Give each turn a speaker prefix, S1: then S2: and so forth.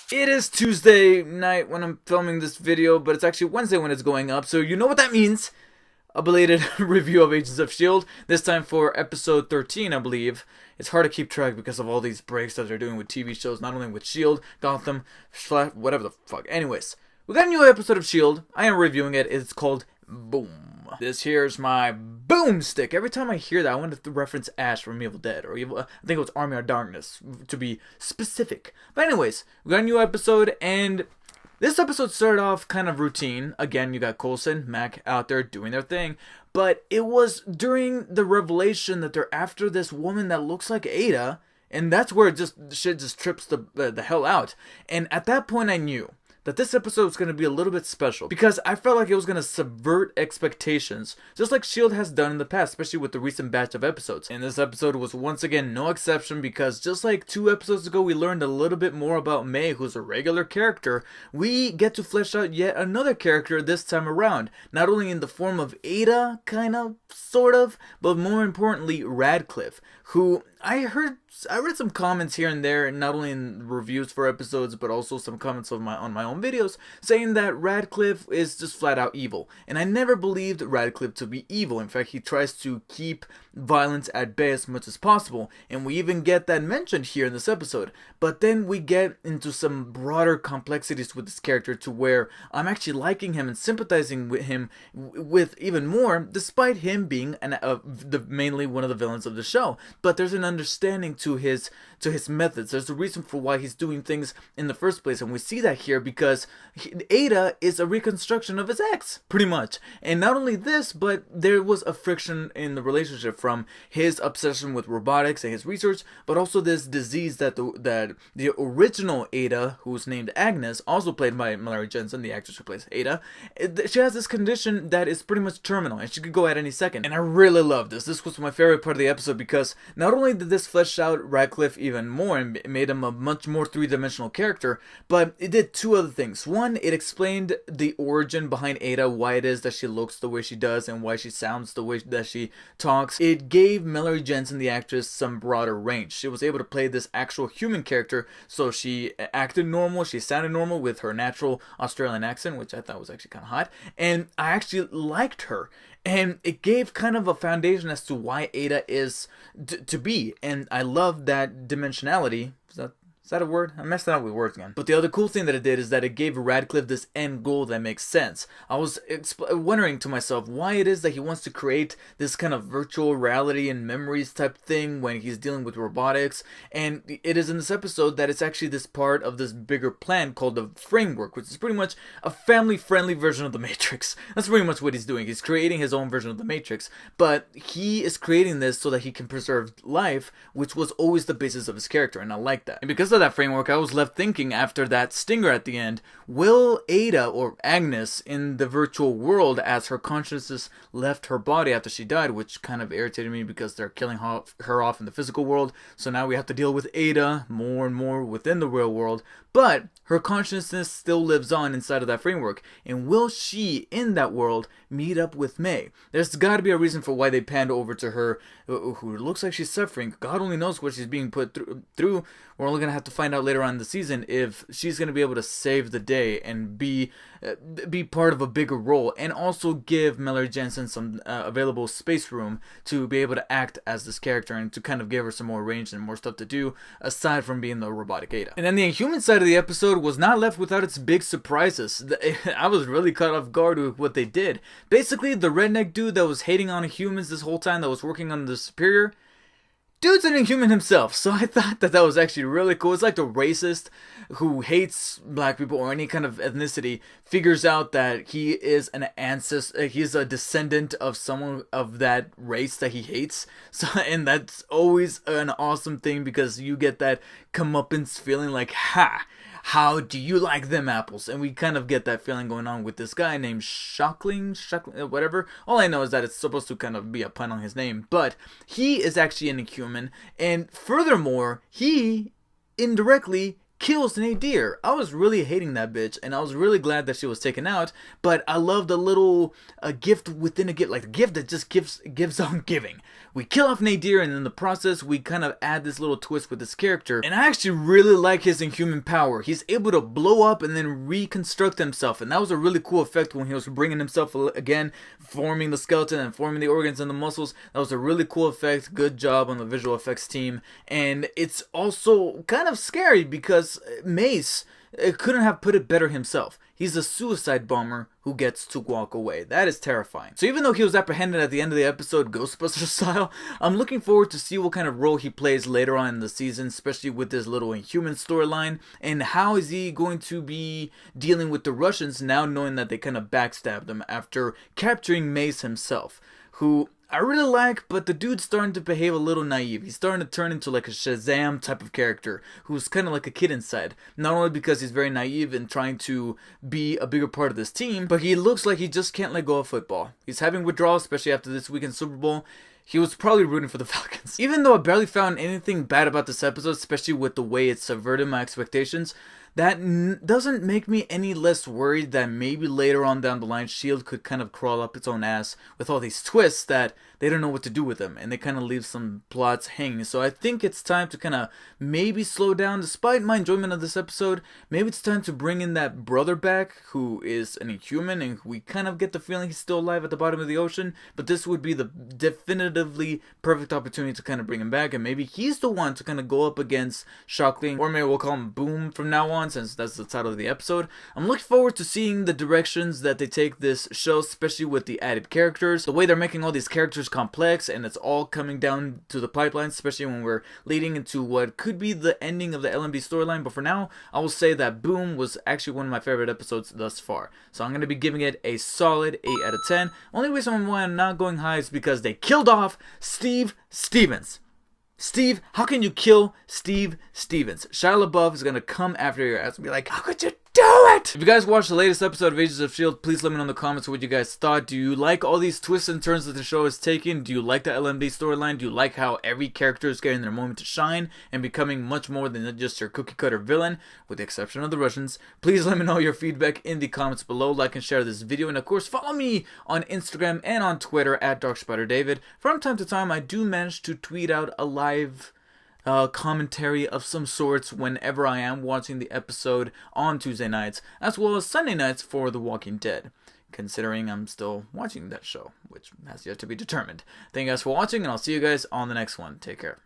S1: It is Tuesday night when I'm filming this video, but it's actually Wednesday when it's going up, so you know what that means. A belated review of Agents of S.H.I.E.L.D. This time for episode 13, I believe. It's hard to keep track because of all these breaks that they're doing with TV shows, not only with S.H.I.E.L.D., Gotham, whatever the fuck. Anyways, we got a new episode of S.H.I.E.L.D. I am reviewing it. It's called Boom. This here's my boomstick. Every time I hear that, I want to reference Ash from Evil Dead, or I think it was Army of Darkness, to be specific. But anyways, we got a new episode, and this episode started off kind of routine. Again, you got Coulson, Mac out there doing their thing. But it was during the revelation that they're after this woman that looks like Ada, and that's where shit just trips the hell out. And at that point, I knew that this episode was going to be a little bit special because I felt like it was going to subvert expectations, just like S.H.I.E.L.D. has done in the past, especially with the recent batch of episodes. And this episode was once again no exception because just like 2 episodes ago we learned a little bit more about May, who's a regular character, we get to flesh out yet another character this time around, not only in the form of Ada, kind of, sort of, but more importantly Radcliffe, who I read some comments here and there, not only in reviews for episodes, but also some comments on my own videos, saying that Radcliffe is just flat out evil. And I never believed Radcliffe to be evil. In fact, he tries to keep violence at bay as much as possible, and we even get that mentioned here in this episode. But then we get into some broader complexities with this character to where I'm actually liking him and sympathizing with him with even more, despite him being mainly one of the villains of the show. But there's an understanding to his methods. There's a reason for why he's doing things in the first place, and we see that here because Ada is a reconstruction of his ex, pretty much. And not only this, but there was a friction in the relationship from his obsession with robotics and his research, but also this disease that the original Ada, who's named Agnes, also played by Mallory Jensen, the actress who plays Ada, she has this condition that is pretty much terminal, and she could go at any second. And I really love this. This was my favorite part of the episode because not only did this flesh out Radcliffe even more and made him a much more three-dimensional character, but it did 2 other things. One, it explained the origin behind Ada, why it is that she looks the way she does and why she sounds the way that she talks. It gave Mallory Jensen, the actress, some broader range. She was able to play this actual human character, so she acted normal, she sounded normal with her natural Australian accent, which I thought was actually kind of hot, and I actually liked her. And it gave kind of a foundation as to why Ada is to be. And I love that dimensionality. Is that a word? I messed up with words again. But the other cool thing that it did is that it gave Radcliffe this end goal that makes sense. I was wondering to myself why it is that he wants to create this kind of virtual reality and memories type thing when he's dealing with robotics. And it is in this episode that it's actually this part of this bigger plan called the Framework, which is pretty much a family-friendly version of the Matrix. That's pretty much what he's doing. He's creating his own version of the Matrix. But he is creating this so that he can preserve life, which was always the basis of his character, and I like that. And because of that framework, I was left thinking after that stinger at the end, will Ada, or Agnes, in the virtual world, as her consciousness left her body after she died, which kind of irritated me because they're killing her off in the physical world, so now we have to deal with Ada more and more within the real world, but her consciousness still lives on inside of that framework, and will she, in that world, meet up with May? There's got to be a reason for why they panned over to her, who looks like she's suffering. God only knows what she's being put through. We're only going to have to find out later on in the season if she's going to be able to save the day and be part of a bigger role, and also give Mallory Jensen some available space room to be able to act as this character and to kind of give her some more range and more stuff to do aside from being the robotic Ada. And then the Inhuman side of the episode was not left without its big surprises. I was really caught off guard with what they did. Basically, the redneck dude that was hating on humans this whole time, that was working on the Superior, dude's an Inhuman himself, so I thought that was actually really cool. It's like the racist who hates black people or any kind of ethnicity figures out that he is an ancestor, he's a descendant of someone of that race that he hates. So, and that's always an awesome thing because you get that comeuppance feeling like, ha! How do you like them apples? And we kind of get that feeling going on with this guy named Chuckling, whatever. All I know is that it's supposed to kind of be a pun on his name, but he is actually an Inhuman, and furthermore, he indirectly kills Nadir. I was really hating that bitch, and I was really glad that she was taken out, but I love the little gift within a gift, like the gift that just gives on giving. We kill off Nadir, and in the process, we kind of add this little twist with this character, and I actually really like his inhuman power. He's able to blow up and then reconstruct himself, and that was a really cool effect when he was bringing himself again, forming the skeleton and forming the organs and the muscles. That was a really cool effect. Good job on the visual effects team, and it's also kind of scary because Mace couldn't have put it better himself. He's a suicide bomber who gets to walk away. That is terrifying. So even though he was apprehended at the end of the episode, Ghostbusters style, I'm looking forward to see what kind of role he plays later on in the season, especially with this little Inhuman storyline, and how is he going to be dealing with the Russians now knowing that they kind of backstabbed him after capturing Mace himself, who I really like, but the dude's starting to behave a little naive. He's starting to turn into like a Shazam type of character who's kind of like a kid inside. Not only because he's very naive and trying to be a bigger part of this team, but he looks like he just can't let go of football. He's having withdrawals, especially after this weekend's Super Bowl. He was probably rooting for the Falcons. Even though I barely found anything bad about this episode, especially with the way it subverted my expectations, that doesn't make me any less worried that maybe later on down the line S.H.I.E.L.D. could kind of crawl up its own ass with all these twists that they don't know what to do with them, and they kind of leave some plots hanging. So I think it's time to kind of maybe slow down. Despite my enjoyment of this episode, maybe it's time to bring in that brother back who is an Inhuman, and we kind of get the feeling he's still alive at the bottom of the ocean, but this would be the definitively perfect opportunity to kind of bring him back, and maybe he's the one to kind of go up against Chuckling, or maybe we'll call him Boom from now on, since that's the title of the episode. I'm looking forward to seeing the directions that they take this show, especially with the added characters. The way they're making all these characters complex, and it's all coming down to the pipeline, especially when we're leading into what could be the ending of the LMB storyline. But for now, I will say that Boom was actually one of my favorite episodes thus far. So I'm going to be giving it a solid 8 out of 10. Only reason why I'm not going high is because they killed off Steve Stevens. Steve, how can you kill Steve Stevens? Shia LaBeouf is going to come after your ass and be like, how could you do it? If you guys watched the latest episode of Agents of S.H.I.E.L.D., please let me know in the comments what you guys thought. Do you like all these twists and turns that the show is taking? Do you like the LMB storyline? Do you like how every character is getting their moment to shine and becoming much more than just your cookie cutter villain, with the exception of the Russians? Please let me know your feedback in the comments below. Like and share this video, and of course follow me on Instagram and on Twitter at DarkSpiderDavid. From time to time I do manage to tweet out a live commentary of some sorts whenever I am watching the episode on Tuesday nights, as well as Sunday nights for The Walking Dead, considering I'm still watching that show, which has yet to be determined. Thank you guys for watching, and I'll see you guys on the next one. Take care.